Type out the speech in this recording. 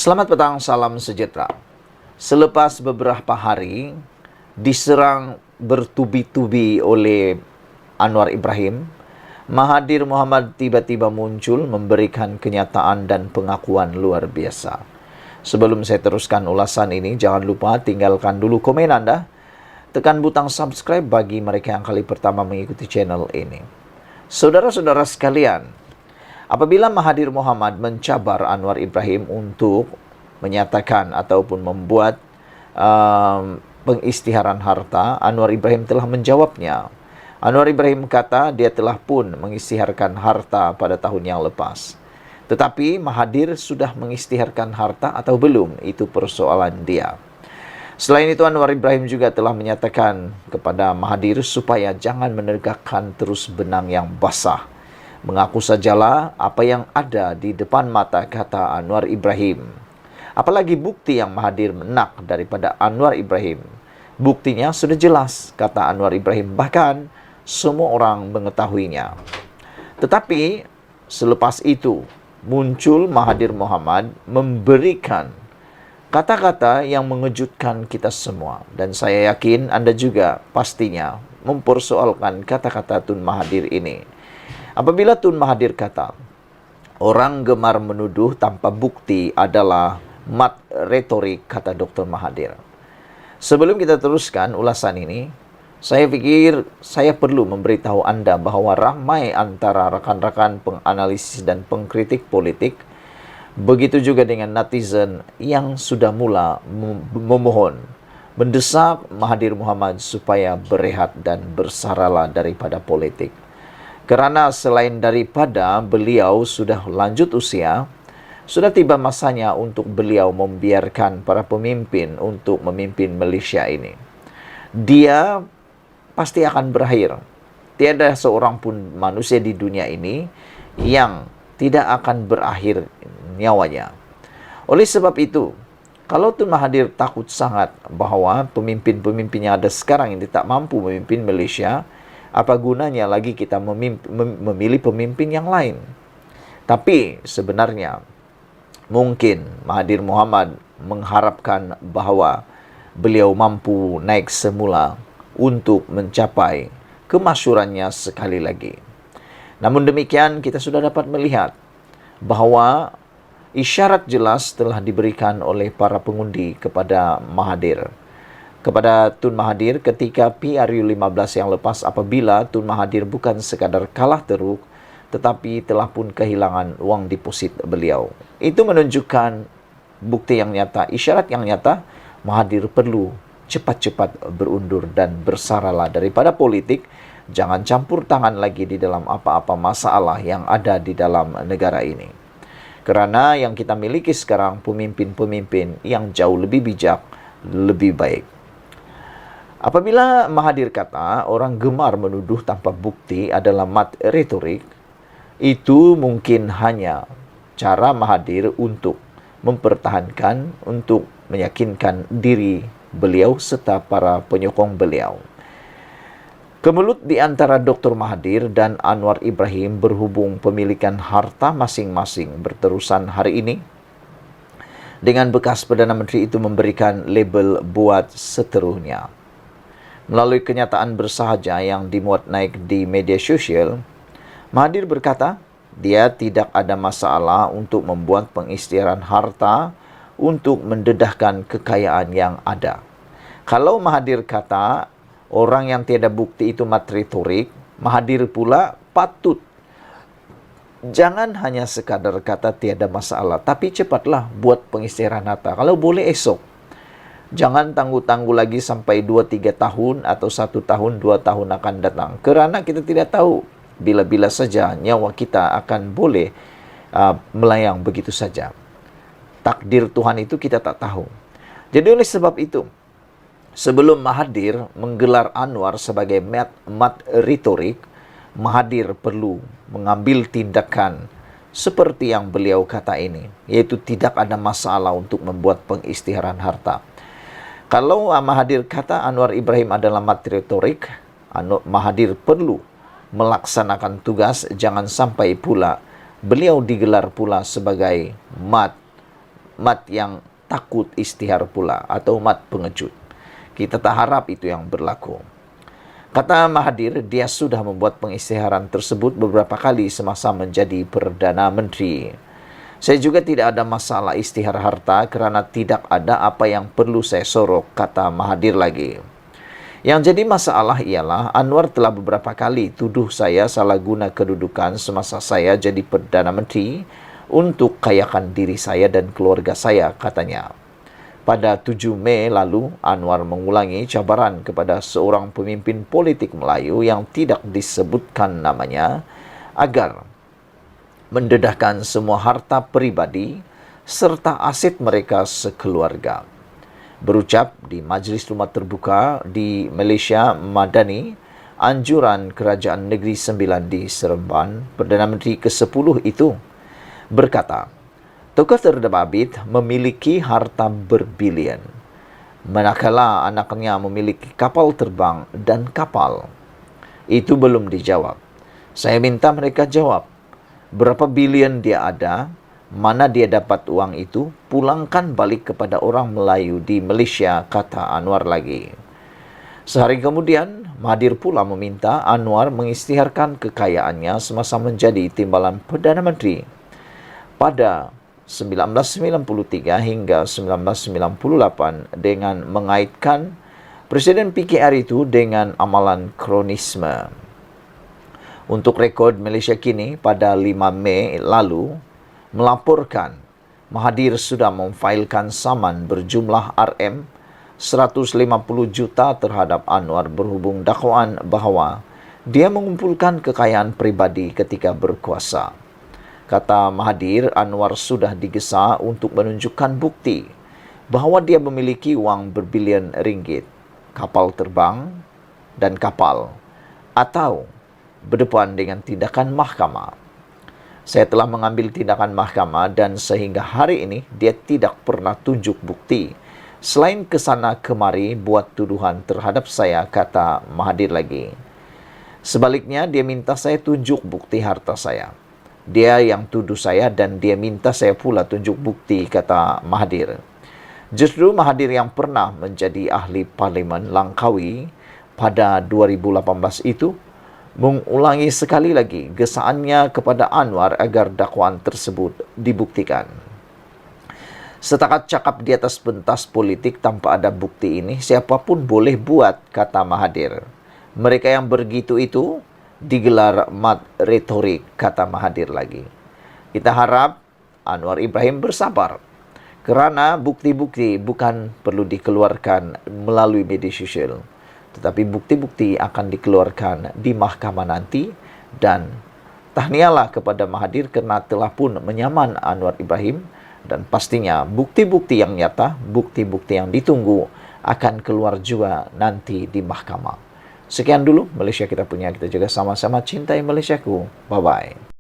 Selamat petang, salam sejahtera. Selepas beberapa hari diserang bertubi-tubi oleh Anwar Ibrahim, Mahathir Mohamad tiba-tiba muncul memberikan kenyataan dan pengakuan luar biasa. Sebelum saya teruskan ulasan ini, jangan lupa tinggalkan dulu komen Anda, tekan butang subscribe bagi mereka yang kali pertama mengikuti channel ini. Saudara-saudara sekalian, apabila Mahathir Mohamad mencabar Anwar Ibrahim untuk menyatakan ataupun membuat pengisytiharan harta, Anwar Ibrahim telah menjawabnya. Anwar Ibrahim kata dia telah pun mengisytiharkan harta pada tahun yang lepas. Tetapi Mahathir sudah mengisytiharkan harta atau belum? Itu persoalan dia. Selain itu, Anwar Ibrahim juga telah menyatakan kepada Mahathir supaya jangan menegakkan terus benang yang basah. Mengaku sajalah apa yang ada di depan mata, kata Anwar Ibrahim. Apalagi bukti yang Mahathir nak daripada Anwar Ibrahim. Buktinya sudah jelas, kata Anwar Ibrahim. Bahkan semua orang mengetahuinya. Tetapi selepas itu muncul Mahathir Mohamad memberikan kata-kata yang mengejutkan kita semua. Dan saya yakin Anda juga pastinya mempersoalkan kata-kata Tun Mahathir ini. Apabila Tun Mahathir kata, orang gemar menuduh tanpa bukti adalah mat retorik, kata Dr. Mahathir. Sebelum kita teruskan ulasan ini, saya pikir saya perlu memberitahu Anda bahwa ramai antara rakan-rakan penganalisis dan pengkritik politik, begitu juga dengan netizen yang sudah mula memohon, mendesak Mahathir Mohamad supaya berehat dan bersaralah daripada politik. Karena selain daripada beliau sudah lanjut usia, sudah tiba masanya untuk beliau membiarkan para pemimpin untuk memimpin Malaysia ini. Dia pasti akan berakhir. Tiada seorang pun manusia di dunia ini yang tidak akan berakhir nyawanya. Oleh sebab itu, kalau Tun Mahathir takut sangat bahwa pemimpin-pemimpin yang ada sekarang ini tak mampu memimpin Malaysia, apa gunanya lagi kita memilih pemimpin yang lain? Tapi sebenarnya mungkin Mahathir Mohamad mengharapkan bahwa beliau mampu naik semula untuk mencapai kemasyhurannya sekali lagi. Namun demikian, kita sudah dapat melihat bahwa isyarat jelas telah diberikan oleh para pengundi kepada Mahathir. Kepada Tun Mahathir ketika PRU15 yang lepas, apabila Tun Mahathir bukan sekadar kalah teruk, tetapi telah pun kehilangan uang deposit beliau. Itu menunjukkan bukti yang nyata, isyarat yang nyata, Mahathir perlu cepat-cepat berundur dan bersaralah daripada politik. Jangan campur tangan lagi di dalam apa-apa masalah yang ada di dalam negara ini. Karena yang kita miliki sekarang pemimpin-pemimpin yang jauh lebih bijak, lebih baik. Apabila Mahathir kata orang gemar menuduh tanpa bukti adalah mat retorik, itu mungkin hanya cara Mahathir untuk mempertahankan, untuk meyakinkan diri beliau serta para penyokong beliau. Kemelut di antara Dr. Mahathir dan Anwar Ibrahim berhubung pemilikan harta masing-masing berterusan hari ini, dengan bekas Perdana Menteri itu memberikan label buat seterusnya. Melalui kenyataan bersahaja yang dimuat naik di media sosial, Mahathir berkata, dia tidak ada masalah untuk membuat pengisytiharan harta untuk mendedahkan kekayaan yang ada. Kalau Mahathir kata orang yang tiada bukti itu mat retorik, Mahathir pula patut jangan hanya sekadar kata tiada masalah, tapi cepatlah buat pengisytiharan harta. Kalau boleh esok. Jangan tangguh-tangguh lagi sampai 2-3 tahun atau 1 tahun, 2 tahun akan datang. Kerana kita tidak tahu bila-bila saja nyawa kita akan boleh melayang begitu saja. Takdir Tuhan itu kita tak tahu. Jadi oleh sebab itu, sebelum Mahathir menggelar Anwar sebagai mat retorik, Mahathir perlu mengambil tindakan seperti yang beliau kata ini, yaitu tidak ada masalah untuk membuat pengisytiharan harta. Kalau Mahathir kata Anwar Ibrahim adalah mat retorik, Mahathir perlu melaksanakan tugas, jangan sampai pula beliau digelar pula sebagai mat mat yang takut istihar pula atau mat pengecut. Kita tak harap itu yang berlaku. Kata Mahathir, dia sudah membuat pengisytiharan tersebut beberapa kali semasa menjadi Perdana Menteri. Saya juga tidak ada masalah istihar harta kerana tidak ada apa yang perlu saya sorok, kata Mahathir lagi. Yang jadi masalah ialah Anwar telah beberapa kali tuduh saya salah guna kedudukan semasa saya jadi Perdana Menteri untuk kayakan diri saya dan keluarga saya, katanya. Pada 7 Mei lalu, Anwar mengulangi cabaran kepada seorang pemimpin politik Melayu yang tidak disebutkan namanya agar mendedahkan semua harta peribadi serta aset mereka sekeluarga. Berucap di Majlis Rumah Terbuka di Malaysia Madani, anjuran Kerajaan Negeri Sembilan di Seremban, Perdana Menteri ke-10 itu berkata, tokoh terbabit memiliki harta berbilion, manakala anaknya memiliki kapal terbang dan kapal. Itu belum dijawab. Saya minta mereka jawab, berapa bilion dia ada, mana dia dapat uang itu, pulangkan balik kepada orang Melayu di Malaysia, kata Anwar lagi. Sehari kemudian, Mahathir pula meminta Anwar mengisytiharkan kekayaannya semasa menjadi timbalan Perdana Menteri. Pada 1993 hingga 1998 dengan mengaitkan Presiden PKR itu dengan amalan kronisme. Untuk rekod, Malaysia kini pada 5 Mei lalu melaporkan Mahathir sudah memfailkan saman berjumlah RM 150 juta terhadap Anwar berhubung dakwaan bahawa dia mengumpulkan kekayaan pribadi ketika berkuasa. Kata Mahathir, Anwar sudah digesa untuk menunjukkan bukti bahawa dia memiliki uang berbilion ringgit, kapal terbang dan kapal, atau berdepan dengan tindakan mahkamah. Saya telah mengambil tindakan mahkamah dan sehingga hari ini dia tidak pernah tunjuk bukti selain kesana kemari buat tuduhan terhadap saya, kata Mahathir lagi. Sebaliknya, dia minta saya tunjuk bukti harta saya. Dia yang tuduh saya dan dia minta saya pula tunjuk bukti, kata Mahathir. Justru Mahathir yang pernah menjadi ahli Parlimen Langkawi pada 2018 itu mengulangi sekali lagi gesaannya kepada Anwar agar dakwaan tersebut dibuktikan. Setakat cakap di atas pentas politik tanpa ada bukti ini, siapapun boleh buat, kata Mahathir. Mereka yang begitu itu digelar mat retorik, kata Mahathir lagi. Kita harap Anwar Ibrahim bersabar, kerana bukti-bukti bukan perlu dikeluarkan melalui media sosial, tetapi bukti-bukti akan dikeluarkan di mahkamah nanti. Dan tahniahlah kepada Mahathir kerana telah pun menyaman Anwar Ibrahim, dan pastinya bukti-bukti yang nyata, bukti-bukti yang ditunggu akan keluar juga nanti di mahkamah. Sekian dulu Malaysia kita punya, kita juga sama-sama cintai Malaysiaku. Bye-bye.